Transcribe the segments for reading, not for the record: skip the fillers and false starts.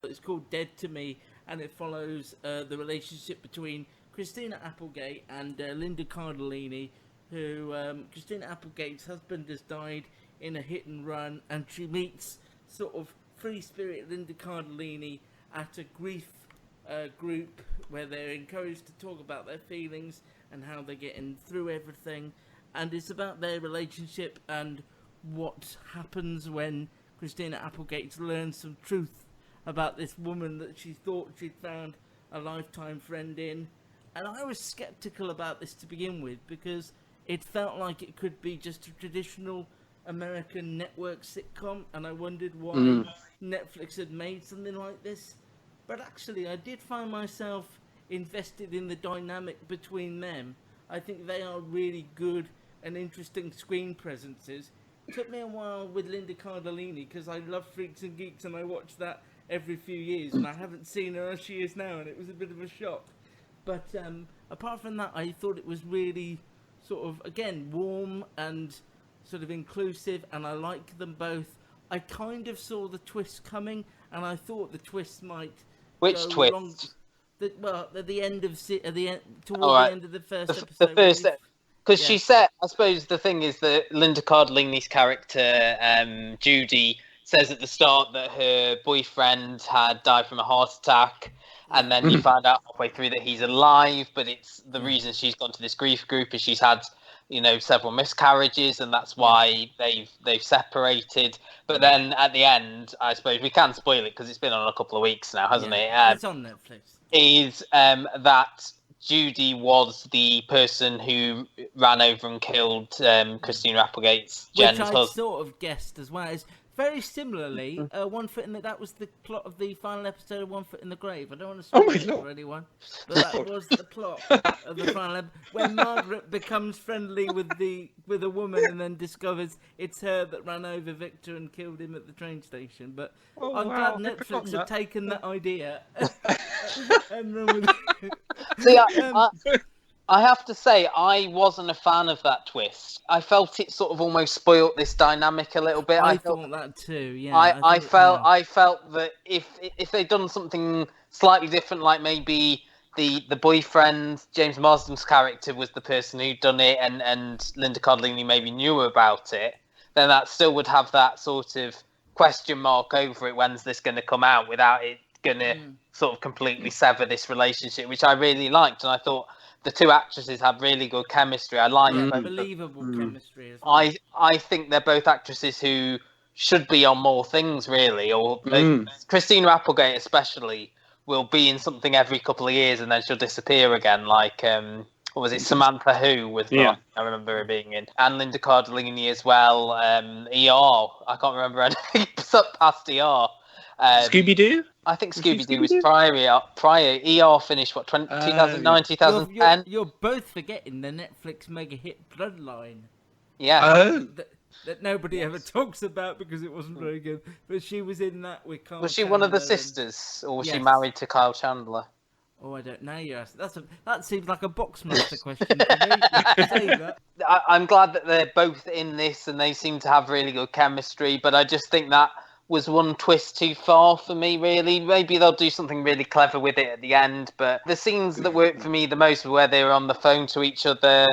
It's called Dead to Me, and it follows the relationship between Christina Applegate and Linda Cardellini, who Christina Applegate's husband has died in a hit and run, and she meets sort of free spirit Linda Cardellini at a grief group where they're encouraged to talk about their feelings and how they're getting through everything, and it's about their relationship and what happens when Christina Applegate learns some truth about this woman that she thought she'd found a lifetime friend in. And I was sceptical about this to begin with, because it felt like it could be just a traditional American network sitcom, and I wondered why Netflix had made something like this. But actually, I did find myself invested in the dynamic between them. I think they are really good and interesting screen presences. It took me a while with Linda Cardellini, because I love Freaks and Geeks, and I watch that every few years, and I haven't seen her as she is now, and it was a bit of a shock. But apart from that, I thought it was really sort of, again, warm and sort of inclusive, and I like them both. I kind of saw the twist coming, and I thought the twist might Which go twist? At the end of the end of the first episode. The first, because Yeah. she said, I suppose the thing is that Linda Cardellini's character, Judy, says at the start that her boyfriend had died from a heart attack, and then you find out halfway through that he's alive. But it's the reason she's gone to this grief group is she's had, several miscarriages, and that's why they've separated. But then at the end, I suppose we can spoil it because it's been on a couple of weeks now, hasn't it? It's on Netflix. Is that Judy was the person who ran over and killed Christina Applegate's Jen's husband. Which I sort of guessed as well. It's very similarly, One Foot in the... That was the plot of the final episode of One Foot in the Grave. I don't want to spoil it for anyone, but that was the plot of the final episode, where Margaret becomes friendly with a woman and then discovers it's her that ran over Victor and killed him at the train station. But I'm glad Netflix have taken that idea and run with it. See, I have to say, I wasn't a fan of that twist. I felt it sort of almost spoilt this dynamic a little bit. I thought that too. Yeah. I felt that if they'd done something slightly different, like maybe the boyfriend, James Marsden's character, was the person who'd done it, and Linda Cardellini maybe knew about it, then that still would have that sort of question mark over it. When's this going to come out? Without it going to sort of completely sever this relationship, which I really liked, and I thought the two actresses had really good chemistry. I like believable chemistry as well. I think they're both actresses who should be on more things, really. Or Christina Applegate especially will be in something every couple of years and then she'll disappear again. Like what was it, Samantha Who was I remember her being in, and Linda Cardellini as well. ER, I can't remember anything past ER. Scooby-Doo? I think Scooby-Doo was prior. ER finished, 2009, 2010? You're both forgetting the Netflix mega hit Bloodline. Yeah. That nobody ever talks about because it wasn't very good. But she was in that with Kyle Was she Chandler one of the sisters, or was she married to Kyle Chandler? Oh, I don't know. Yes, that seems like a Boxmaster question to me. Say that. I'm glad that they're both in this and they seem to have really good chemistry, but I just think that was one twist too far for me, really. Maybe they'll do something really clever with it at the end, but the scenes that worked for me the most were where they were on the phone to each other,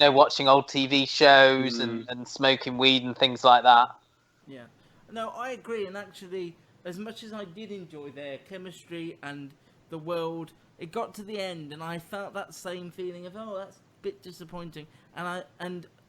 watching old TV shows and smoking weed and things like that. Yeah. No, I agree, and actually, as much as I did enjoy their chemistry and the world, it got to the end and I felt that same feeling of, that's a bit disappointing. And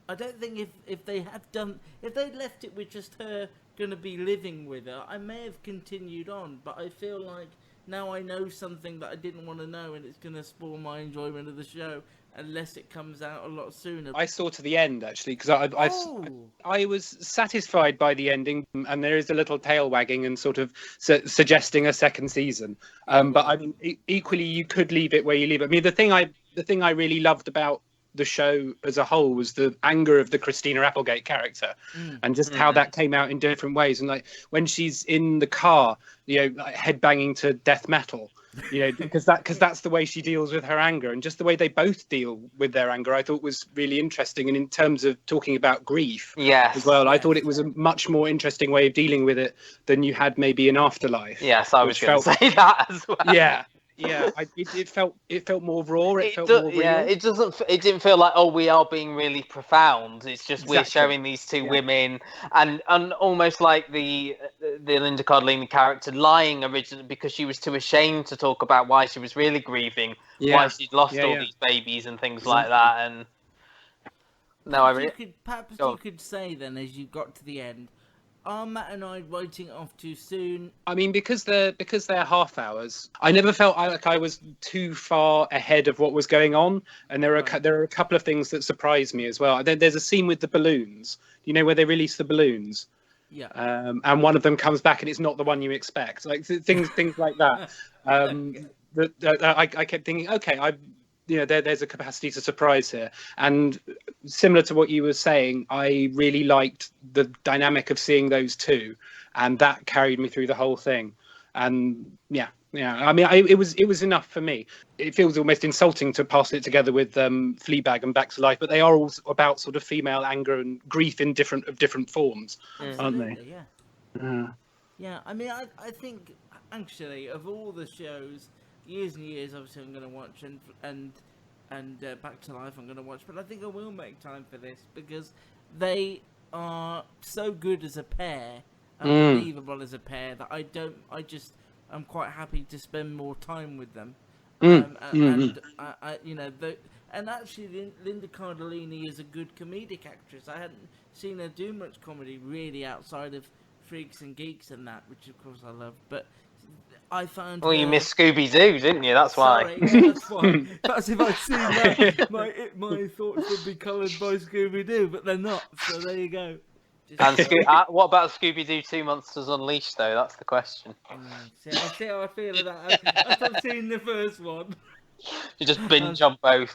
I don't think if they'd left it with just her going to be living with her, I may have continued on, but I feel like now I know something that I didn't want to know, and it's going to spoil my enjoyment of the show unless it comes out a lot sooner. I saw to the end, actually, because I was satisfied by the ending, and there is a little tail wagging and sort of suggesting a second season. But I mean, equally, you could leave it where you leave it. I mean, the thing I really loved about the show as a whole was the anger of the Christina Applegate character, and just how that came out in different ways. And like when she's in the car, like headbanging to death metal, because that's the way she deals with her anger, and just the way they both deal with their anger, I thought was really interesting. And in terms of talking about grief, as well, I thought it was a much more interesting way of dealing with it than you had maybe in Afterlife. Yes, I was going to say that as well. It felt more raw. It felt more real. Yeah, it didn't feel like, oh, we are being really profound. It's just we're showing these two women, and almost like the Linda Cardellini character lying originally because she was too ashamed to talk about why she was really grieving, why she'd lost all these babies and things like that. And perhaps you could say then, as you got to the end, are Matt and I writing off too soon? I mean, because they're half hours, I never felt like I was too far ahead of what was going on. And there are a couple of things that surprised me as well. There's a scene with the balloons, where they release the balloons. Yeah. And one of them comes back and it's not the one you expect. Like things like that. I kept thinking, okay, there's a capacity to surprise here. And similar to what you were saying, I really liked the dynamic of seeing those two, and that carried me through the whole thing. And I mean, it was enough for me. It feels almost insulting to pass it together with Fleabag and Back to Life, but they are all about sort of female anger and grief in different forms, aren't they? Yeah. I mean, I think actually of all the shows, years and years, obviously I'm going to watch, and Back to Life I'm going to watch, but I think I will make time for this because they are so good as a pair, unbelievable as a pair, that I'm quite happy to spend more time with them. And actually Linda Cardellini is a good comedic actress. I hadn't seen her do much comedy really outside of Freaks and Geeks and that, which of course I love, but I found. Well, you missed Scooby-Doo, didn't you? That's why. Sorry, that's why. Perhaps if I'd seen that, my thoughts would be coloured by Scooby-Doo, but they're not. So there you go. And what about Scooby-Doo 2 Monsters Unleashed, though? That's the question. See how I feel about that. I've seen the first one. You just binge on both.